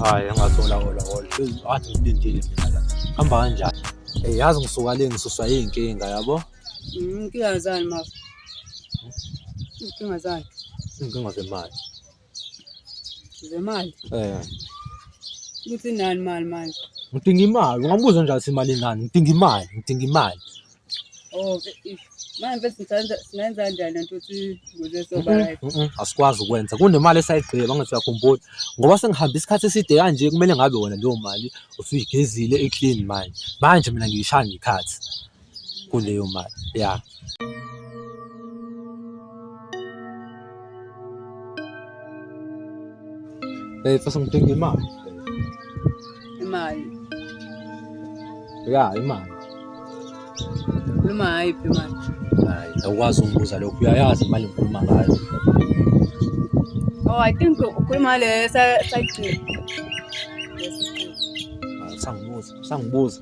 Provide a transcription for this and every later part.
Hayi angathola athi ngilindile mina la. Hamba kanjani? Yazi ngisuka le ngisuswa yinkinga yabo. Inkinga zani mama? Inkinga zani? Inkinga zemali. Zemali? Uthi nani mali? Ngidinga imali. Ungabuza njalo imali ngani? Ngidinga imali. Oh, manje singenza kanjani lento uthi ukuze soba right? Asikwazi ukwenza. Kunemali esayigqiba ngathi uyakhumbula. Ngoba sengihamba isikhathi eside kanje kumele ngabe wona leyo mali usuyigezile eclean manje. Manje mina ngiyishaya ngikhathi kuleyo mali. Yeah. Fasa ngidinga imali. Imali. Yeah, imali. Noma ayiphi imali? Hayi, awukwazi ukubuza lokho. Uyayazi imali engikhuluma ngayo. Oh, I think ukhuluma le sayigcina. Sangibuza.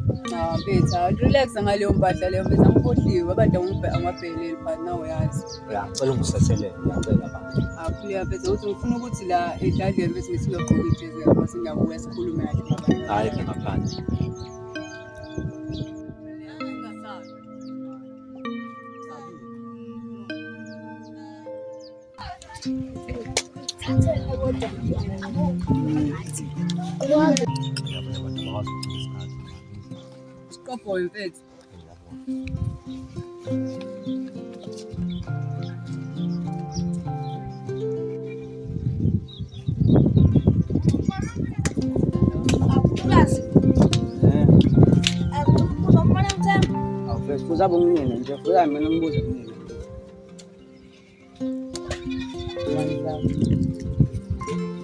Betha, relax ngaleyo mpahla leyo mfethu angikhohliwe abantu angibabheleli but nawe yazi. Ya, ngicela ungiseselele, ngiyacela baba. Akuya mfethu uthi ufuna ukuthi la edladleni bese ngisilogqoka ijezi yakho singabuya sikhulume kahle ngabantu. Hayi ke ngaphandle. Stop on it. Fuza bongine nje fuza mina umbuzo mina.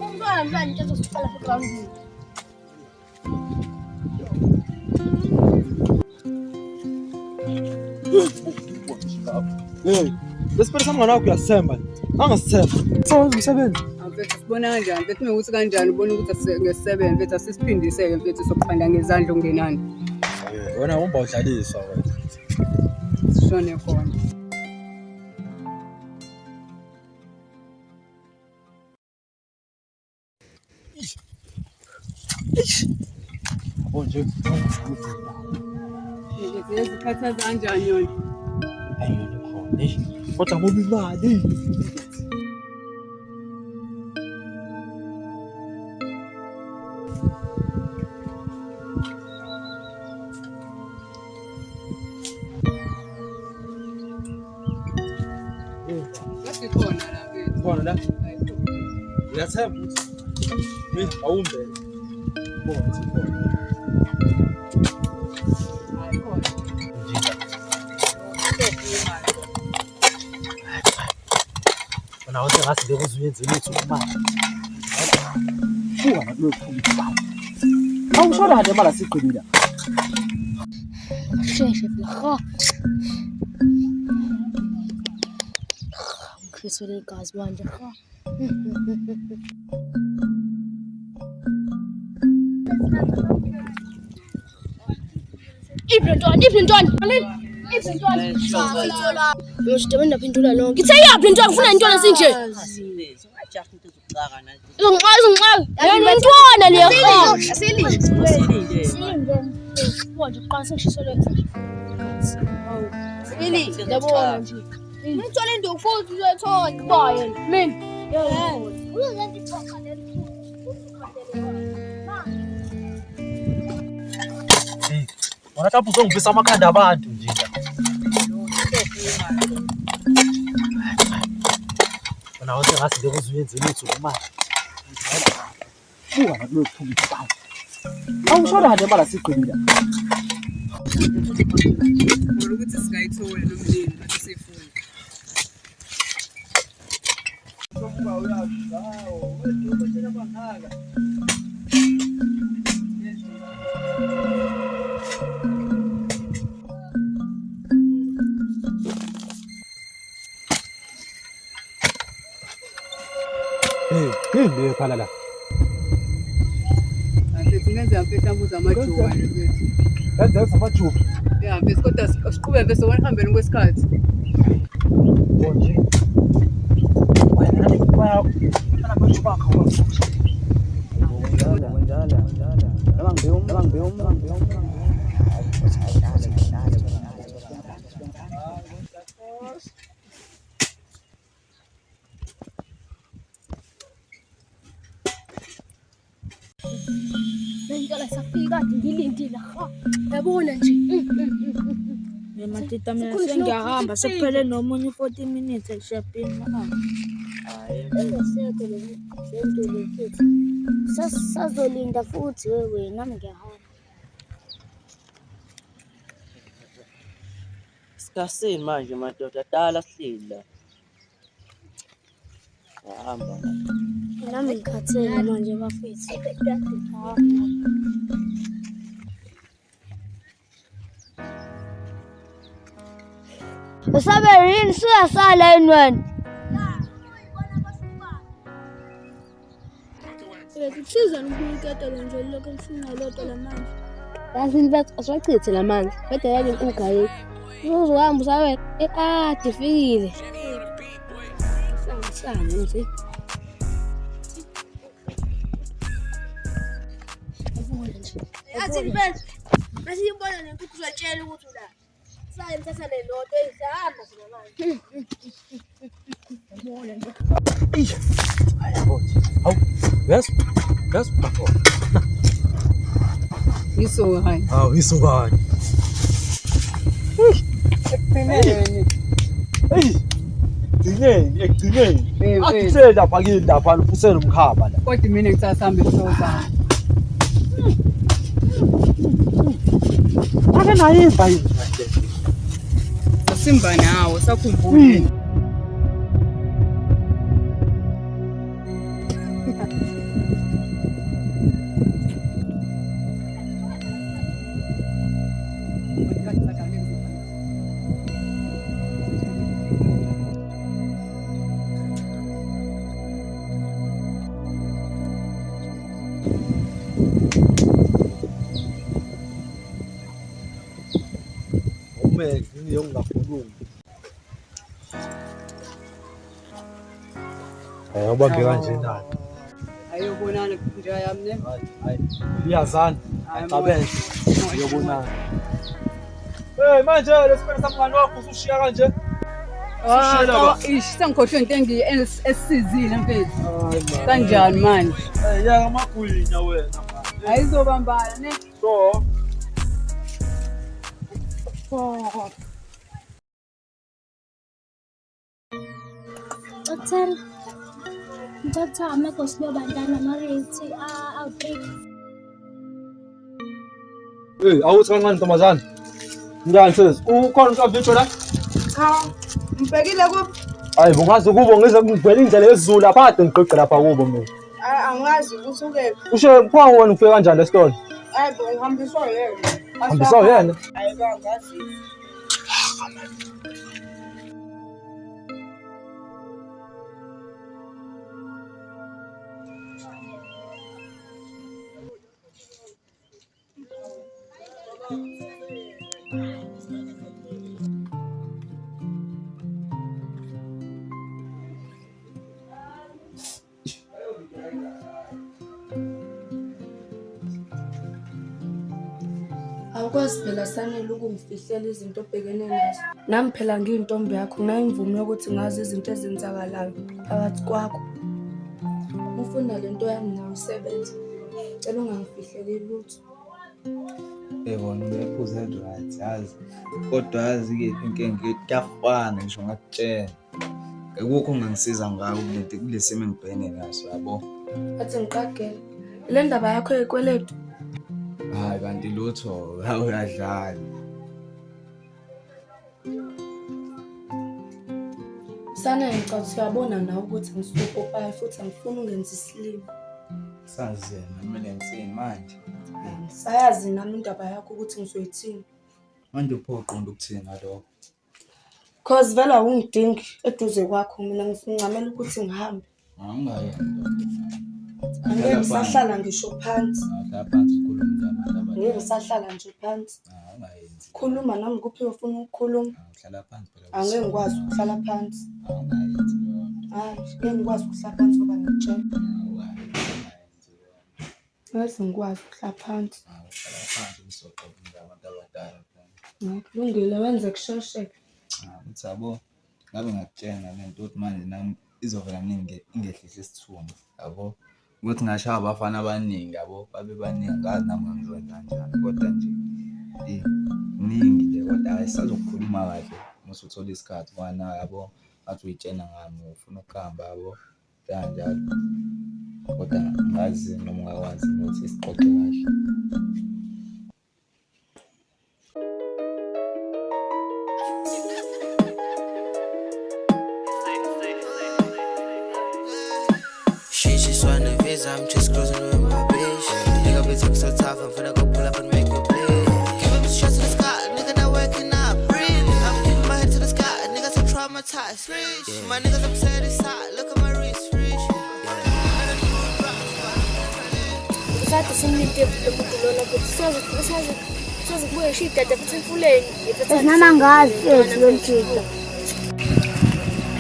Umntwana nje uzosiqala eground. Hey, lesiphelisa mngana wakho uyasemba. Angasithemba. Sonke umsebenzi. Mfethu sibona kanjani? Mfethu mewuthi kanjani ubona ukuthi ngesisebenzi mfethu asisiphindiseke mfethu sokuqanda ngezandla ungenani. Wena umba udlaliswa wena. Sishone khona. Bonje. Izikhathaza kanjani yona? Ayini khona. Kodwa ngoba imali. Khona la mfethu. Khona la. Uyathemba ukuthi awumbe. Bonje. Wena wathi ngathi bekuzuyenza lethu imali. Fuka nakulokho imali. Awushona kade mala sigqibila. Sheshe phela. Chris wele igazi manje. Ibhintwana. Ngishidemena phindula lonke. Ngithe yaphi into ngifuna intwana sinje. Ungajahi into zokucaka nathi. Ngixaka. Yena intwana le kho. Silinde. Manje uqala sengishiselwe. Yabona nje. Ngithola into futhi uyothola kubaye. Mina. Uyenza iphokha leli. Wona lapho uzongivisa amakhanda abantu nje. Wona wathi ngathi bekuzuyenza lethu imali. Fuka nakulokho imali. Awushona kade mala sigqibila. Ukuthi singayithola nomlimi bese sifuna. Sokuba uyazawo, wena utshela bangaka. Yini ekhala la? Mfethu ngenzeka mfethu ambuza amajokwane mfethu. Yenza amajubi. Ya mfethu kodwa siqhubeke mfethu wena hambeni kwesikhathi. Konje. Wena ngifuna amajubi akho. Bengicela safika ngilindile ha. Yabona nje. Matita mina sengiyahamba sekuphele nomunye 40 minutes eshapini mahamba. Engasekho le nto le mfethu. Sazolinda futhi wewe nami ngiyahamba. Sikasini manje madoda dala sihleli la. Hamba. Nami ngikhathele manje bafethu. Usabe yini siyasala enweni? Kusiza ngikuketela nje lokho ngifuna lodwa lamanje. Yazi bathi aswachithe lamanje. Bede yale nkukha yethu. Uzohamba usabe ekade fikile. Sangishana nje. Yathi mfethu, masiyibona lenkukhu uzatshela ukuthi la. Saye mthatha le lodo ezihamba sina manje. Hawu, yes bafo. Yiso hayi. Hawu isukani. Ekupheleni. Egcineni. Akusele lapha kini lapha ufusela umkhaba la. Kodwa mina ngisasihamba isozana. Ake naye imbayini manje. Sasimba nawo sakhumbule. Ngiyokungakhulumi. Awubake kanje nani? Ayobonana nje yami ne. Hayi. Iyazana. Abenze. Ayobonana. Manje lesikole samngani wakho usushiya kanje? Sengikhohlwe into esizile mfethu. Kanjani manje? Ya amagwinya wena. Ayizobambana ne. So. Hotel. Mthatha amagosi bebantana ama-rate outbreak. Awuthi kancane ntombazane. Njani sesi? Ukhona umhlawumbe la? Cha, ngibhekile kuphi? Hayi bungazi kubo ngize ngivela indlela yesiZulu lapha kade ngiqoqe lapha kubo mina. Angazi ukuthi ukephi. Usho phangi wena ufike kanjani esitolo? Hayi bo ngihambiswa yena. Hambisa yena. Hayi kangazi. Awukwazi phela Sanele ukungifihlela izinto obhekene nazo. Nami phela ngiyintombi yakho ngayimvume yokuthi ngazi izinto ezenzakalayo phakathi kwakho. Ufuna lento yami nawe usebenze. Cela ungangifihleli lutho. Yebona uyaphuza right yazi. Kodwa yazi ke inkinga kuyafana ngisho ngakutshela. Akukho ongangisiza ngako kulesimo engibhekene naso yabo. Athi ngiqagele. Le ndaba yakho yekweletu. Hayi kanti lutho uyadlala. Sana ngicabanga uyabona nawe ukuthi ngisupopayi futhi angifuni ungenza isilimo. Sazi yena mina ngitsini manje. Sayazi nami indaba yakho ukuthi ngizoyithini. Manje uphoqonda ukuthini ngalokho. Cause vela ungidingi eduze kwakho mina ngincamela ukuthi ngihambe. Angayenza. Angeke ngisahlala ngisho phansi. Hlala phansi ukhulume nabantu abadala. Ngeke ngisahlala nje phansi. Angayenzi. Khuluma nami kuphi ufuna ukukhuluma. Hlala phansi phela. Angeke ngikwazi ukuhlala phansi. Angayenzi. Hayi, ngeke ngikwazi ukuhlala phansi ngoba ngitshela. Ngeke ngikwazi ukuhlala phansi. Hlala phansi usoqoqa nabantu abadala. Kulungile wenze kushesheke. Uthi yabo ngabe ngakutshena lento ukuthi manje nami izovela ingehlisa isithunzi yabo ukuthi ngashaya abafana abaningi yabo babe baningi ngazi nami ngizokwenza kanjani kodwa nje iningi nje kodwa ayisazokhuluma kahle mase uthola isikhathi kwana yabo athi uyitshena ngami ufuna ukuhamba yabo kanjalo kodwa ngazi noma ungakwazi ukuthi siqoqe kahle. I'm just cruising with my bitch. Nigga be talking so tough, I'm finna go pull up and make you bleed. Give him straight to the sky, nigga not waking up, breathe. I'm keeping my head to the sky, niggas are traumatized. Yeah. My niggas upset inside, look at my wrist, reach. Sathi simnike lokulona ukuthi soze kubuye shida futhi emfuleni Noma ngazi fethu lomjito.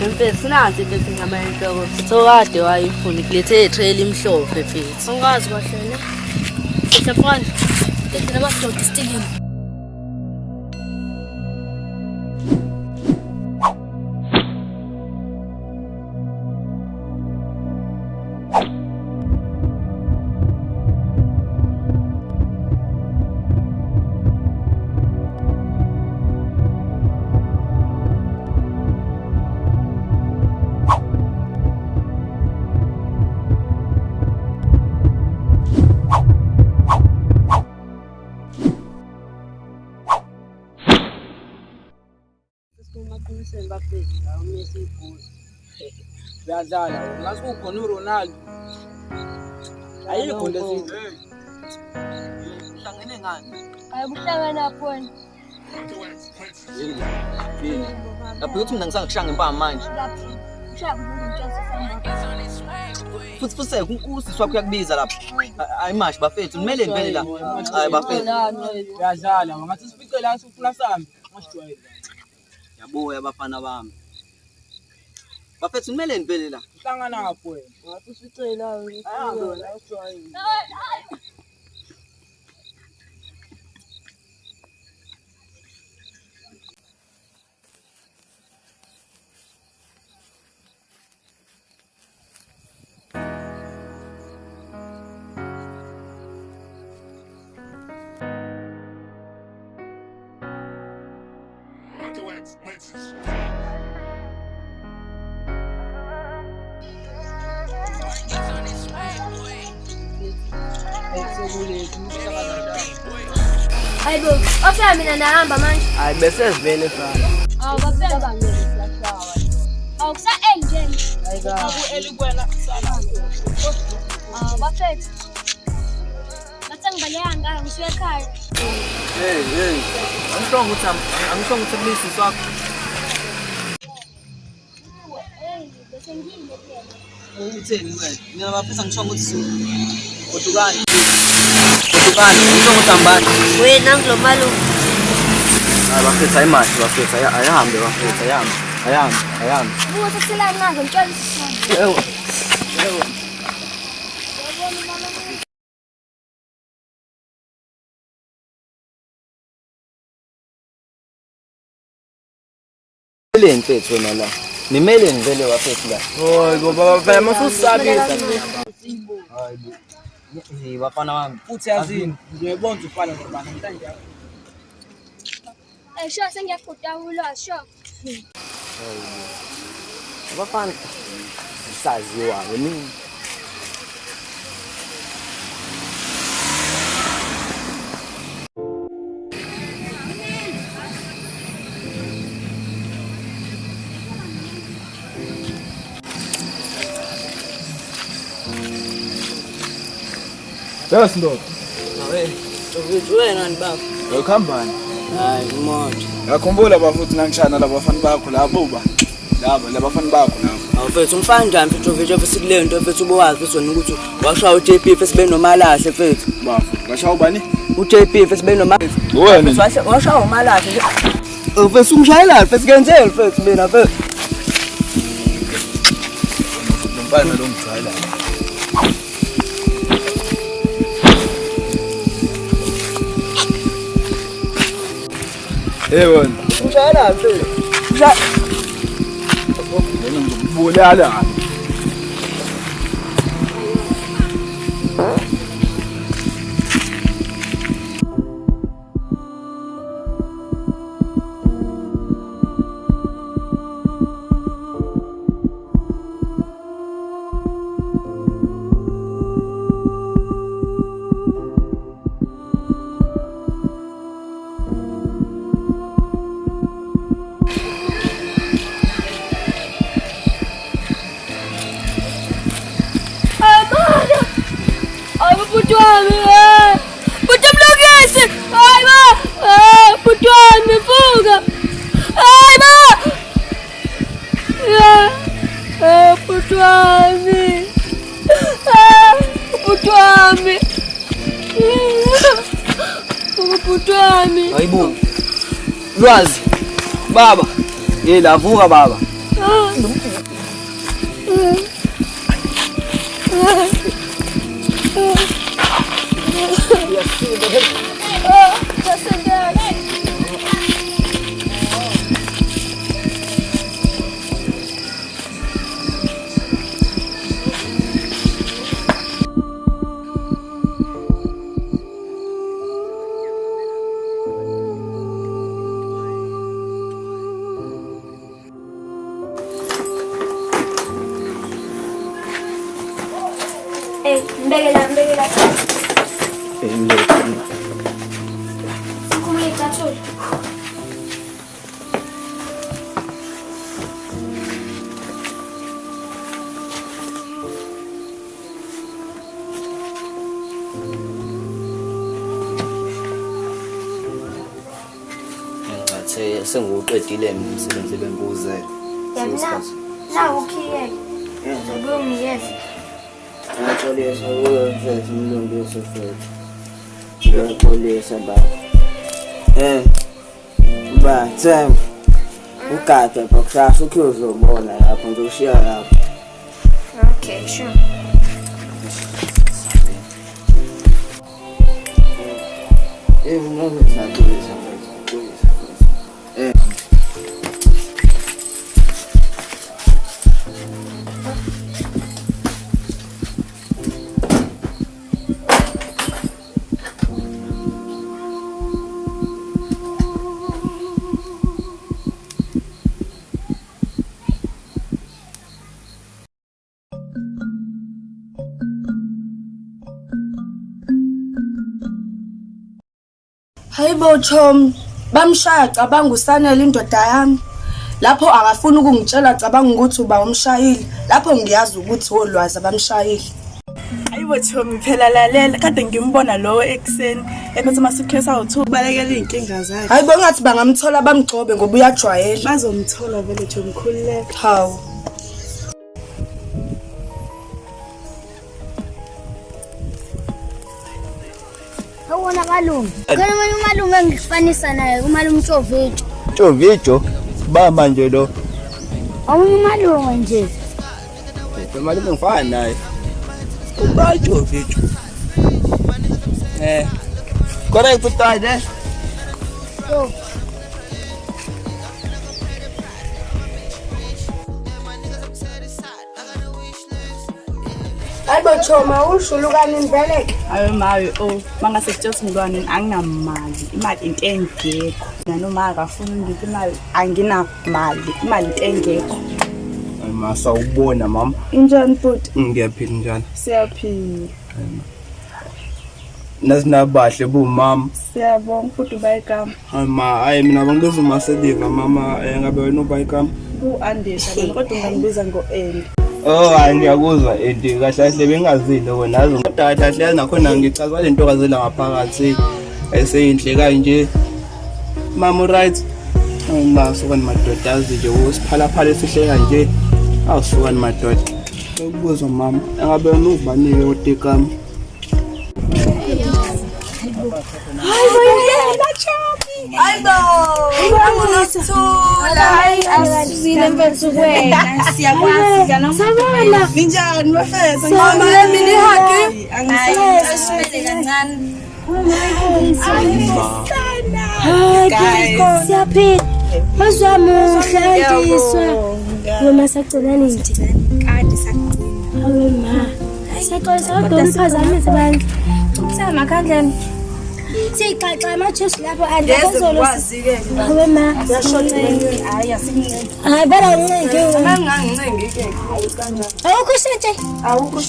Mfethu nansi mfethu ngama enhloko. Sokade wayifuna kulethe itrail imhlophe mfethu. angazi kahle ne. Sefana. Lethi namadoda istikini. Yazala, ngathi kukhona uRonaldo. Ayikho lezi. Uhlangene ngani? Ayibuhlangana phone. Lapho uthi mina ngisangishange impama manje. Futhi usisi wakho uyakubiza lapha. Hayi mashi bafethu, nimele nivele la. Hayi bafethu. Yazala, ngathi sifice la sifuna sami. Ngasijwayele. Yabuya abafana bami. Bafethu nimele nivele la. Uhlangana ngapho wena. Ngathi sifice la. Ayangona usijwayele. Ayibo, ofika mina nahamba manje. Hayi bese sivele fana. Awu bafela bangeke siyahlawa. Awu kusa engine. Abu elikwena sala. Awu bafethu. Bathe ngibaleka ngisuka ekhaya. Hey. Angisho ukuthi kulisi wakho. Bese ngiyile phela. Utheni wena? Mina bafisa ngisho ukuthi su. Kodukani. Ngisho ukuthi ambani. Wena ngilomalo. Hayi bafethu ayimashi bafethu ayahambe bafethu ayahambe. Buza kuthela ngazo ngitshela isizwe. Yebo. Nimele mfethu wena la. Nimele ngivele wafethu la. Hoy baba phela masusabisa. Hayi. Hey bafana bami. Futhi yazini, ngiyebona ufana ngibana mhlanje. Sho sengiyafuta ulwazi sho. Bafana saziwa nini? Yes ndoda. Mfethu wena ni baba. Ukhambani? Hayi imoto. Yakhumbula bafuthi nangishana laba bafana bakho la buba. labafana bakho nabo. Mfethu ngifana njani mfethu mfethu kuleyo nto mfethu ubowazi mfethu wena ukuthi washaya uJP mfethu sibe nomalahle mfethu. Ngashaya ubani? uJP mfethu sibe nomalahle. Wena washaya umalahle nje. Mfethu ungishayela mfethu ngenzele mfethu mina mfethu. Ngibana lo ngijwayela. Wena Ungishayela mfethu. Wena ngibulala. Hayibo. Lwazi. Baba. Lavuka baba. Mbekela. Sikhuleka thula. Ngathi sengiwuqedile umsebenzi benguzela. Yabona. Na ukhiye. Ngizobuyongiyeza. Ngaxolisa mfethu umlungisi mfethu. Ngiyaxolisa baba. Ba Themba. Ugade bokusasa ukhe uzobona lapho ngizoshiya lapho. Okay, sure. Ngizokwenza mfethu. Hayibo Chom, bamshaya cabanga usanele indoda yami. Lapho akafuni ukungitshela cabanga ukuthi uba umshayeli. Lapho ngiyazi ukuthi wolwazi abamshayeli. Hayibo Chom, phela lalela kade ngimbona lowo ekseni ephethe amasuitcase awu2 balekela inkinga zakhe. Hayibo ngathi bangamthola bamgcobe ngoba uyajwayela. Bazomthola vele Chom, khululeka. Hawu. Awona malume. Khona umalume engifanisa naye umalume Ntshovethu. Ntshovethu bamba nje lo. Umalume nje. Umalume ngifana naye. Ntshovethu. Correct utade. Yo. Hayibo Choma ushulukani impeleke. Hayi mawe mangase just ngilwane anginamali. Imali into engekho. Noma akafuna ngiphi imali anginamali. Imali into engekho. Masa ubona mama. Injani futhi? Ngiyaphila njani? Siyaphila. Nasinabahle bomama. Siyabonga futhi ubayikama. Hayi mina bangibiza uMaselika mama ngabe wena ubayikama. Andisha kodwa ungangibiza ngo-Andy. Hayi ngiyakuzwa Andy kahle kahle bengazile wena yazi kodwa kahle yazi nakhona ngichaza le ntokazela ngaphakathi eseyinhle kanje. Mama right. Awusukani madoda azi nje usiphalaphala esihleka nje. Awusukani madoda. Ukubuzwa mama, engabe ubanike uTikama. Sixaxa amajuice lapho andazolosike hawe ma hayi bela uncengi awukushintshe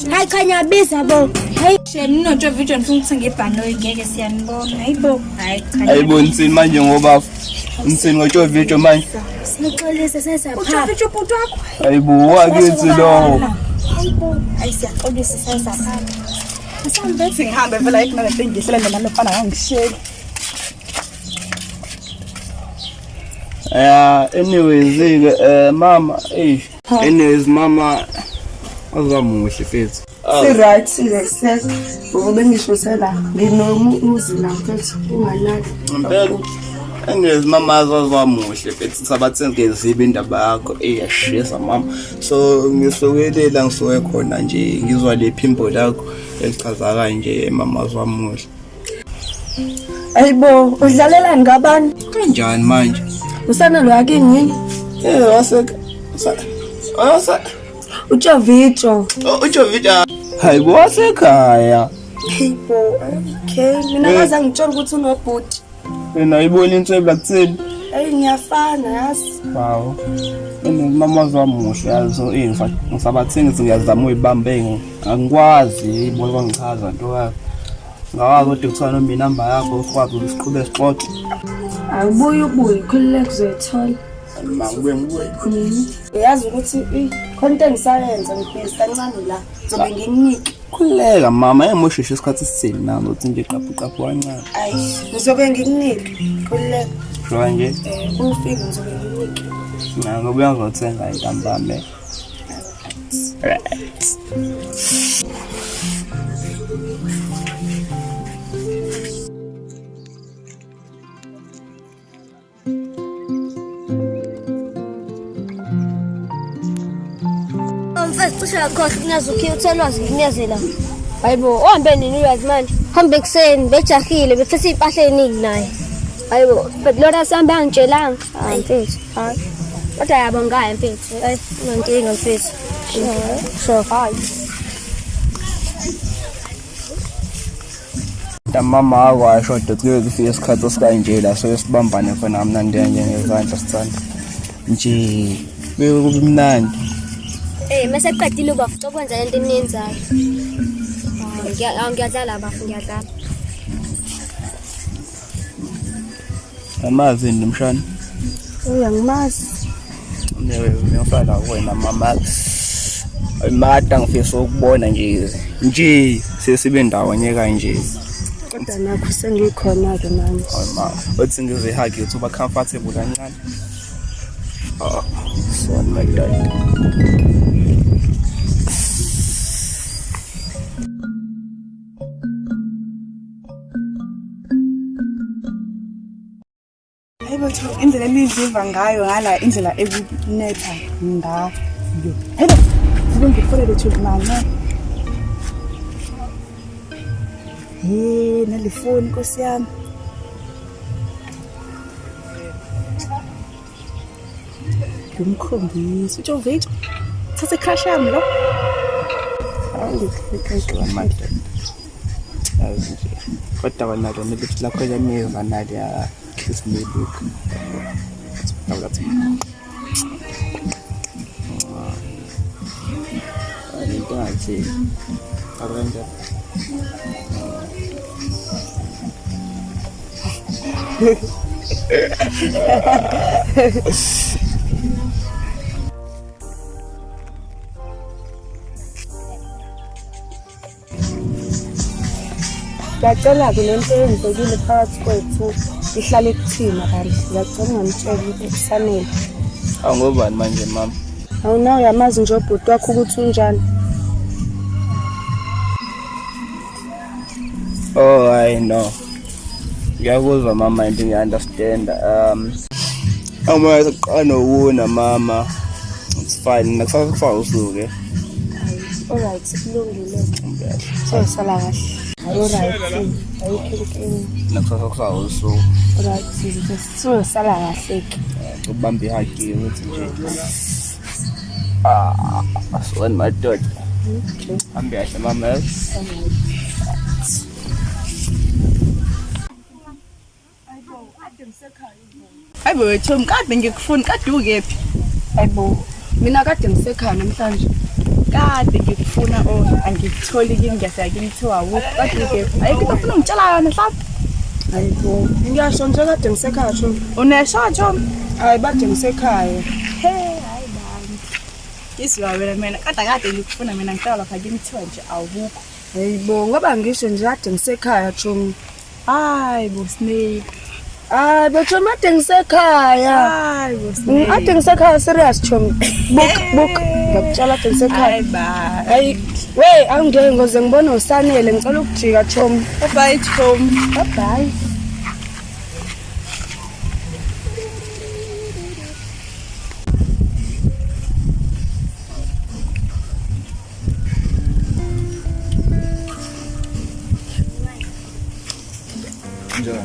hayi khanya biza bo hayi Ninotsho video ngifuna ukuthenga ibhanoyi ngeke siyanibona hayibo Ayibonisi manje ngoba umsini ngotsho video manje. sixolise sesapha Utsho bhuti wakho Ayibo wakithi lo. Ayisiyaxolisa sesapha Asambethi ngihambe vela ikhona lento engihlele nami mfana ngangisheli. Anyways mama anyways mama azamuhle mfethu. Si-right si-reset ngoba bengisho sela nginomuzi la mfethu unganali Impela anyways mama azamuhle mfethu sabathengezile indaba yakho eyashisa mama so ngisokelela ngisuke khona nje ngizwa lephimbo lakho elichaza kanje mama azamuhle. Ayibo udlalelani ngabani Kanjani manje? usana lo yake ngini waseka uJovicho uJovicho hayibo wasekhaya. Ayibo okay mina ngaze ngitshela ukuthi unobhuti Wena ayibona into ebukuthini? ngiyafana yazi Wow. Mama azamuhle yazo ngisabathengi ngiyazama uyibambe angikwazi ibo bangichaza nto yakho. Ngawazi kodwa kuthiwa noma inamba yakho ukwazi ukusiqhubeka sixoxe. ubuye khulile kuzoyithola Mangibuye. uyazi ukuthi content science ngibhesi kancane la zobe nginike Khuleka mama engimoshisha isikhathi sithini nazo uthi nje qaphu kancane. ayi ngizobe ngikunike khulile Shwa nje ufike ngizobe ngikunike ngoba uyazothenga intambame. mfethu cishe yakhohle kunyazukiya uthelwazi nginyazela hayibo uhambe nini uyazi manje hambe kuseni bejahile bethatha impahla eningi naye hayibo lona sihambe angitshelanga mfethu hayi kodwa yabo ngaye mfethu hayi unankinga mfethu so hayi Mama akwasho ukuthi kufike isikhathi esikanje la so sibambane khona mnandi ngezandla sithanda nje bekubimnandi. Mase qedile bafuthi okwenza lento eniyenzayo. Ngiyadlala bafu ngiyadlala. Amazi ndimshana. Uyangimazi. Ngiyafala wena mama. Ayimata ngifisa ukubona nje sesibe ndawonye kanje. Kodwa nakho sengikhona ke manje. Mama, uthi ngizihagi uthi uba comfortable kancane. So like that. Indlela eliziva ngayo ngala indlela ekunetha ngayo. Hey, ngifuna ukuthula nelifoni Nkosi yami. Ngimkhombisa uJovicho. Thatha crush yami lo. Awulikhipha manje. Azi. Kodwa wena lo nelithi lakho yameva nali ya kiss me look. Awulathi. Ayintathi. Arrange. Ngiyacela kulento eyenzekile phakathi kwethu ihlale kuthina kahle. Ngiyacela ungamtshela ukuthi kusanele. Angobani manje mama? Awunawo uyamazi nje ubhuti wakho ukuthi unjani. Oh, I know. Ngiyakuzwa mama and ngiya-understand. Uma siqala nowuna mama. It's fine. Nakusasa kufaka usuke. Alright, sikulungile. So sala kahle. Alright. Ayikho. Nakusasa kufaka usuke. Alright, so sala kahle. Ubambe ihaki ukuthi nje. Aswan madoda. Okay. Hambe kahle mama. Hayibo wethu mkade ngikufuna kade ukephi? Hayibo mina kade ngisekhaya namhlanje. Kade ngikufuna angikutholi kimi ngiyafika ngithiwa wuphi kade ukephi? Ayikho into ufuna ungitshela yona mhlawumbe. Hayibo ngiyasho nje kade ngisekhaya nje. Unesho nje? Hayi bade ngisekhaya. Hayi bani. Iswa wena mina kade ngikufuna mina ngihlala lapha ngithiwa nje awukho. Hayibo ngoba ngisho nje kade ngisekhaya Chomi. Hayibo Snake. Bethu made ngisekhaya. Hayibo Snake. Ade ngisekhaya serious Chomi. Book. Ngiyakutshela ade ngisekhaya. Hayi bye. Hayi we angeke ngoze ngibone usanele ngicela ukujika Chomi. Bye Chomi. Bye. Njani?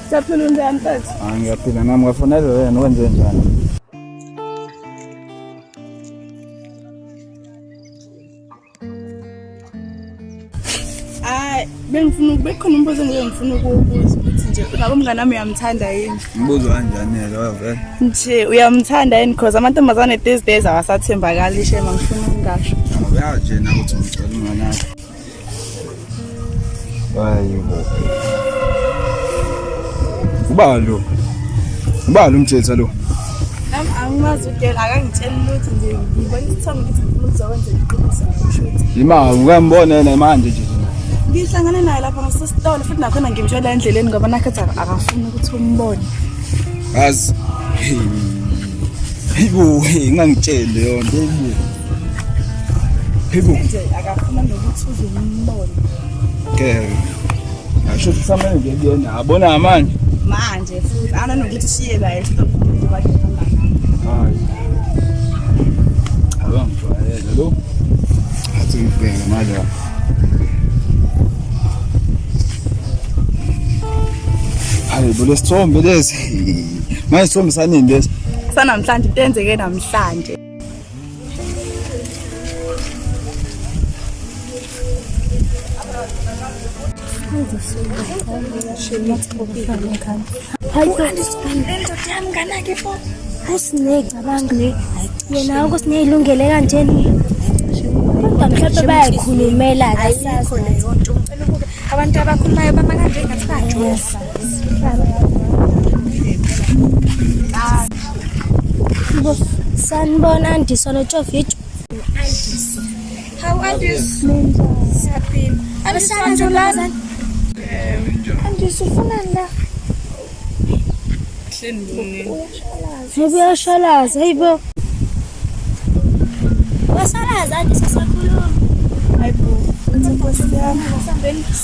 Siyaphila njani mfethu? Ngiyaphila nami ngafonela wena wenze njani? Bengifuna bekhona umbuzo ngiyengifuna ukubuza ukuthi nje ngabe umngane wami uyamthanda yini? Umbuzo kanjani wena? Nje uyamthanda yini because amantombazane these days awasathembakali ishe mangifuna ukungasho. Uyajena ukuthi ngicela umngane wakho. Hayibo. Uba lo mthetho lo. Angimazi ukela akangitshela ukuthi nje ngibona isithombe ngithi ngifuna ukuzokwenza iqiniso ngishuthe. Ima ukambona yena manje nje. Ngihlangane naye lapha ngasesitolo futhi nakhona ngimtshela endleleni ngoba nakhetha akafuni ukuthi umbone. Yazi. Hayibo, ngangitshele yona hayibo. Hayibo. Nje akafuna nokuthi uzombone. Okay. Asho kusamele nje kuyena abona manje. Manje futhi anokuthi shiye la esitolo ngoba ngihamba. Hayi. Abangijwayele lo. Athi ngibheke manje. Hayibo lesithombe lesi. Manje isithombe sanini lesi? Sanamhlanje into enzeke namhlanje. Hayi andisiphendele yami nganake fo. Asineke cabanga yena ukusneyilungele kanjeni. Kodwa mhlawumbe bayakhulumela kasazi yonke ucela ukuba abantu abakhulumayo bama kanje ngathi bajosa. Sanibona andisona Tshofithu. How are you? Saphila. Abisanjulana. Andisufuna la. Uyashalaza, hayibo. Wasalaza andisasakhuluma. Hayibo. Nkosi yami.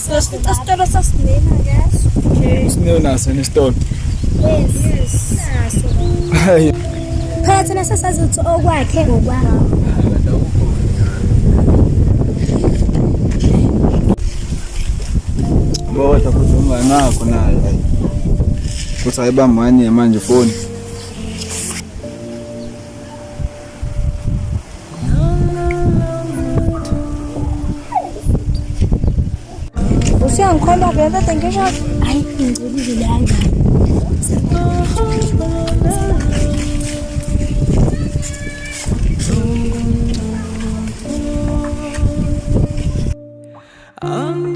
Sasifika sitolo sasinena yaso. Okay. Sineo naso nesitolo. Yes. Naso. Hayi. Phakathi nasasazi ukuthi okwakhe ngokwakho. Kodwa futhi unganakho naye hayi. Kuthi ayibambani manje phone. Usiyangikhomba vele kade ngisho hayi ngicela langa. I'm